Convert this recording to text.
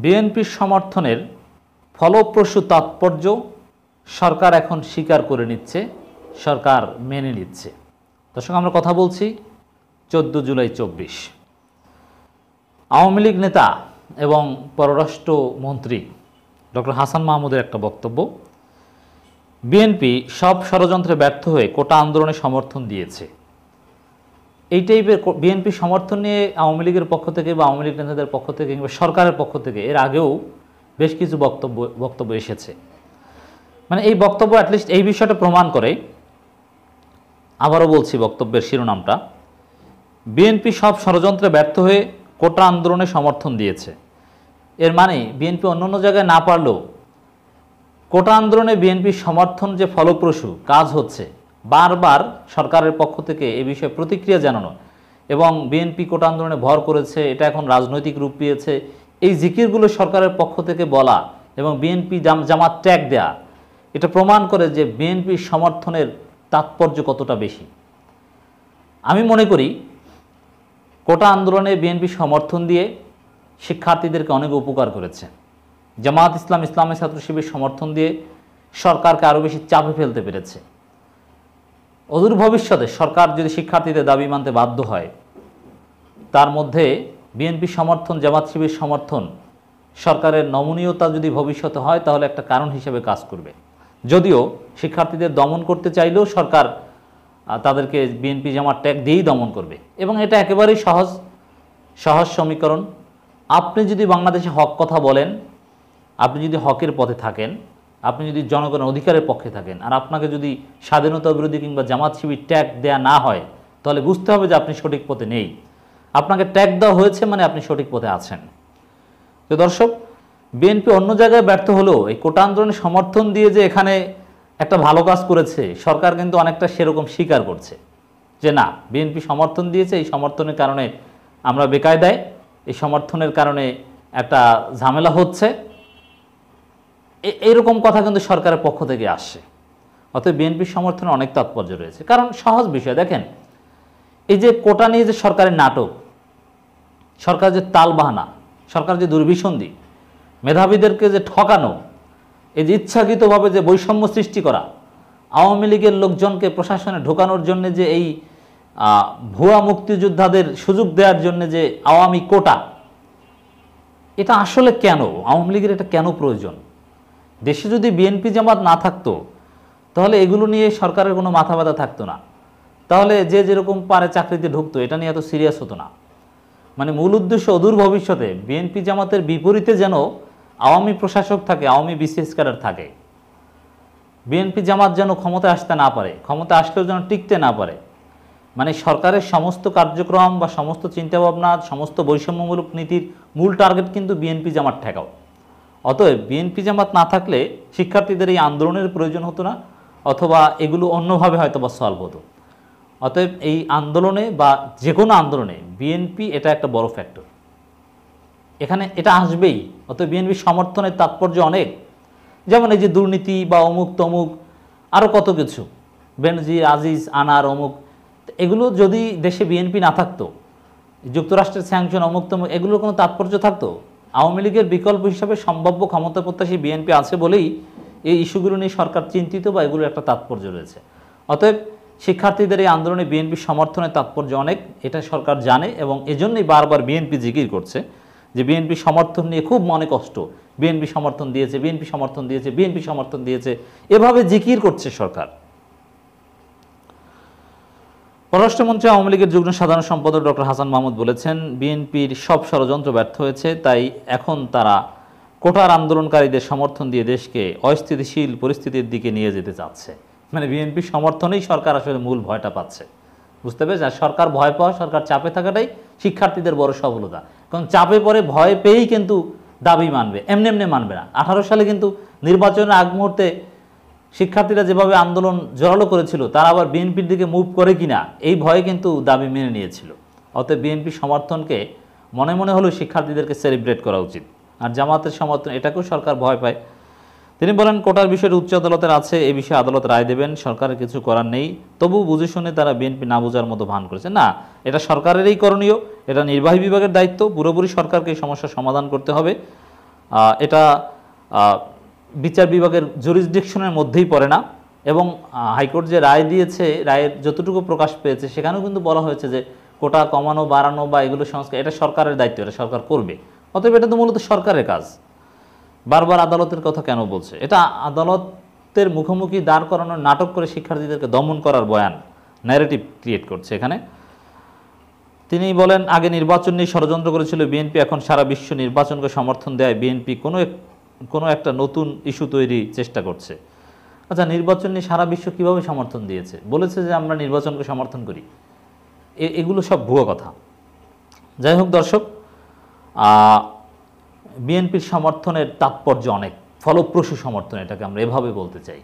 বিএনপির সমর্থনের ফলপ্রসূ তাৎপর্য সরকার এখন স্বীকার করে নিচ্ছে, সরকার মেনে নিচ্ছে। দর্শক, আমরা কথা বলছি 14 জুলাই 24 আওয়ামী লীগ নেতা এবং পররাষ্ট্রমন্ত্রী ডক্টর হাসান মাহমুদের একটা বক্তব্য। বিএনপি সব ষড়যন্ত্রে ব্যর্থ হয়ে কোটা আন্দোলনে সমর্থন দিয়েছে। এই টাইপের বিএনপি সমর্থন নিয়ে আওয়ামী লীগের পক্ষ থেকে বা আওয়ামী লীগ নেতাদের পক্ষ থেকে কিংবা সরকারের পক্ষ থেকে এর আগেও বেশ কিছু বক্তব্য এসেছে। মানে এই বক্তব্য অ্যাটলিস্ট এই বিষয়টা প্রমাণ করে, আবারও বলছি বক্তব্যের শিরোনামটা, বিএনপি সব ষড়যন্ত্রে ব্যর্থ হয়ে কোটা আন্দোলনে সমর্থন দিয়েছে। এর মানে বিএনপি অন্য জায়গায় না পারলেও কোটা আন্দোলনে বিএনপির সমর্থন যে ফলপ্রসূ কাজ হচ্ছে, বারবার সরকারের পক্ষ থেকে এ বিষয়ে প্রতিক্রিয়া জানানো এবং বিএনপি কোটা আন্দোলনে ভর করেছে, এটা এখন রাজনৈতিক রূপ পেয়েছে, এই জিকিরগুলো সরকারের পক্ষ থেকে বলা এবং বিএনপি জামাত ট্যাগ দেয়া, এটা প্রমাণ করে যে বিএনপির সমর্থনের তাৎপর্য কতটা বেশি। আমি মনে করি কোটা আন্দোলনে বিএনপি সমর্থন দিয়ে শিক্ষার্থীদেরকে অনেক উপকার করেছে। জামাত ইসলাম, ইসলামী ছাত্র শিবির সমর্থন দিয়ে সরকারকে আরও বেশি চাপে ফেলতে পেরেছে। অদূর ভবিষ্যতে সরকার যদি শিক্ষার্থীদের দাবি মানতে বাধ্য হয়, তার মধ্যে বিএনপি সমর্থন, জামাত শিবির সমর্থন, সরকারের নমনীয়তা যদি ভবিষ্যতে হয় তাহলে একটা কারণ হিসেবে কাজ করবে। যদিও শিক্ষার্থীদের দমন করতে চাইলেও সরকার তাদেরকে বিএনপি জামাত ট্যাগ দিয়েই দমন করবে এবং এটা একেবারেই সহজ সমীকরণ। আপনি যদি বাংলাদেশে হক কথা বলেন, আপনি যদি হকের পথে থাকেন, আপনি যদি জনগণের অধিকারের পক্ষে থাকেন, আর আপনাকে যদি স্বাধীনতা বিরোধী কিংবা জামাত শিবির ট্যাগ দেয়া না হয়, তাহলে বুঝতে হবে যে আপনি সঠিক পথে নেই। আপনাকে ট্যাগ দেওয়া হয়েছে মানে আপনি সঠিক পথে আছেন। তো দর্শক, বিএনপি অন্য জায়গায় ব্যর্থ হলেও এই কোটা আন্দোলনে সমর্থন দিয়ে যে এখানে একটা ভালো কাজ করেছে, সরকার কিন্তু অনেকটা সেরকম স্বীকার করছে যে না, বিএনপি সমর্থন দিয়েছে, এই সমর্থনের কারণে আমরা বেকায়দায়, এই সমর্থনের কারণে একটা ঝামেলা হচ্ছে, এইরকম কথা কিন্তু সরকারের পক্ষ থেকে আসছে। অতএব বিএনপির সমর্থনে অনেক তাৎপর্য রয়েছে। কারণ সহজ বিষয়, দেখেন, এই যে কোটা নিয়ে যে সরকারের নাটক, সরকার যে তালবাহানা, সরকার যে দুর্বিসন্ধি, মেধাবীদেরকে যে ঠকানো, এই যে ইচ্ছাকৃতভাবে যে বৈষম্য সৃষ্টি করা, আওয়ামী লীগের লোকজনকে প্রশাসনে ঢোকানোর জন্য যে এই ভুয়া মুক্তিযোদ্ধাদের সুযোগ দেওয়ার জন্য যে আওয়ামী কোটা, এটা আসলে কেন? আওয়ামী লীগের এটা কেন প্রয়োজন? দেশে যদি বিএনপি জামাত না থাকতো তাহলে এগুলো নিয়ে সরকারের কোনো মাথা ব্যথা থাকতো না, তাহলে যে যেরকম পারে চাকরিতে ঢুকতো, এটা নিয়ে এত সিরিয়াস হতো না। মানে মূল উদ্দেশ্য অদূর ভবিষ্যতে বিএনপি জামাতের বিপরীতে যেন আওয়ামী প্রশাসক থাকে, আওয়ামী বিসিএস ক্যাডার থাকে, বিএনপি জামাত যেন ক্ষমতায় আসতে না পারে, ক্ষমতা আসলেও যেন টিকতে না পারে। মানে সরকারের সমস্ত কার্যক্রম বা সমস্ত চিন্তাভাবনা, সমস্ত বৈষম্যমূলক নীতির মূল টার্গেট কিন্তু বিএনপি জামাত ঠেকাও। অতএব বিএনপি জামাত না থাকলে শিক্ষার্থীদের এই আন্দোলনের প্রয়োজন হতো না, অথবা এগুলো অন্যভাবে হয়তো বা সলভ হতো। অতএব এই আন্দোলনে বা যে কোনো আন্দোলনে বিএনপি এটা একটা বড় ফ্যাক্টর, এখানে এটা আসবেই। অতএব বিএনপির সমর্থনের তাৎপর্য অনেক। যেমন এই যে দুর্নীতি বা অমুক তমুক, আরও কত কিছু, বেনজির, আজিজ, আনার, অমুক, এগুলো যদি দেশে বিএনপি না থাকতো, যুক্তরাষ্ট্রের স্যাংশন, অমুক তমুক, এগুলোর কোনো তাৎপর্য থাকতো? আওয়ামী লীগের বিকল্প হিসাবে সম্ভাব্য ক্ষমতা প্রত্যাশী বিএনপি আছে বলেই এই ইস্যুগুলো নিয়ে সরকার চিন্তিত বা এগুলোর একটা তাৎপর্য রয়েছে। অতএব শিক্ষার্থীদের এই আন্দোলনে বিএনপির সমর্থনের তাৎপর্য অনেক, এটা সরকার জানে এবং এজন্যই বারবার বিএনপি জিকির করছে যে বিএনপি সমর্থন নিয়ে খুব মনে কষ্ট, বিএনপি সমর্থন দিয়েছে, বিএনপি সমর্থন দিয়েছে, বিএনপি সমর্থন দিয়েছে, এভাবে জিকির করছে সরকার। পররাষ্ট্রমন্ত্রী আওয়ামী লীগের যুগ্ম সাধারণ সম্পাদক ডক্টর হাসান মাহমুদ বলেছেন, বিএনপির সব ষড়যন্ত্র ব্যর্থ হয়েছে, তাই এখন তারা কোটার আন্দোলনকারীদের সমর্থন দিয়ে দেশকে অস্থিতিশীল পরিস্থিতির দিকে নিয়ে যেতে চাচ্ছে। মানে বিএনপির সমর্থনেই সরকার আসলে মূল ভয়টা পাচ্ছে, বুঝতে পেরেছেন? আর সরকার ভয় পাওয়া, সরকার চাপে থাকাটাই শিক্ষার্থীদের বড় সফলতা। কারণ চাপে পড়ে ভয় পেয়েই কিন্তু দাবি মানবে, এমনি এমনি মানবে না। 18 সালে কিন্তু নির্বাচনের আগ মুহূর্তে শিক্ষার্থীরা যেভাবে আন্দোলন জোরালো করেছিল, তারা আবার বিএনপির দিকে মুভ করে কিনা এই ভয়ে কিন্তু দাবি মেনে নিয়েছিল। অতএব বিএনপির সমর্থনকে মনে মনে হলেও শিক্ষার্থীদেরকে সেলিব্রেট করা উচিত। আর জামাতের সমর্থন, এটাকেও সরকার ভয় পায়। তিনি বলেন, কোটার বিষয়টি উচ্চ আদালতের আছে, এই বিষয়ে আদালত রায় দেবেন, সরকারের কিছু করার নেই। তবু বুঝে শুনে তারা বিএনপি না বোঝার মতো ভান করেছে। না, এটা সরকারেরই করণীয়, এটা নির্বাহী বিভাগের দায়িত্ব, পুরোপুরি সরকারকে এই সমস্যার সমাধান করতে হবে। এটা বিচার বিভাগের জুরিসডিকশনের মধ্যেই পড়ে না। এবং হাইকোর্ট যে রায় দিয়েছে, রায়ের যতটুকু প্রকাশ পেয়েছে সেখানেও কিন্তু বলা হয়েছে যে কোটা কমানো বাড়ানো বা এগুলো সংস্কার এটা সরকারের দায়িত্ব, এটা সরকার করবে। অতএব এটা তো মূলত সরকারের কাজ। বারবার আদালতের কথা কেন বলছে? এটা আদালতের মুখোমুখি দাঁড় করানোর নাটক করে শিক্ষার্থীদেরকে দমন করার বয়ান, ন্যারেটিভ ক্রিয়েট করছে এখানে। তিনি বলেন, আগে নির্বাচন নিয়ে ষড়যন্ত্র করেছিল বিএনপি, এখন সারা বিশ্ব নির্বাচনকে সমর্থন দেয় বিএনপি কোনো একটা নতুন ইস্যু তৈরি চেষ্টা করছে। আচ্ছা, নির্বাচন নিয়ে সারা বিশ্ব কীভাবে সমর্থন দিয়েছে? বলেছে যে আমরা নির্বাচনকে সমর্থন করি। এগুলো সব ভুয়ো কথা। যাই হোক দর্শক, বিএনপির সমর্থনের তাৎপর্য অনেক, ফলপ্রসূ সমর্থন, এটাকে আমরা এভাবে বলতে চাই।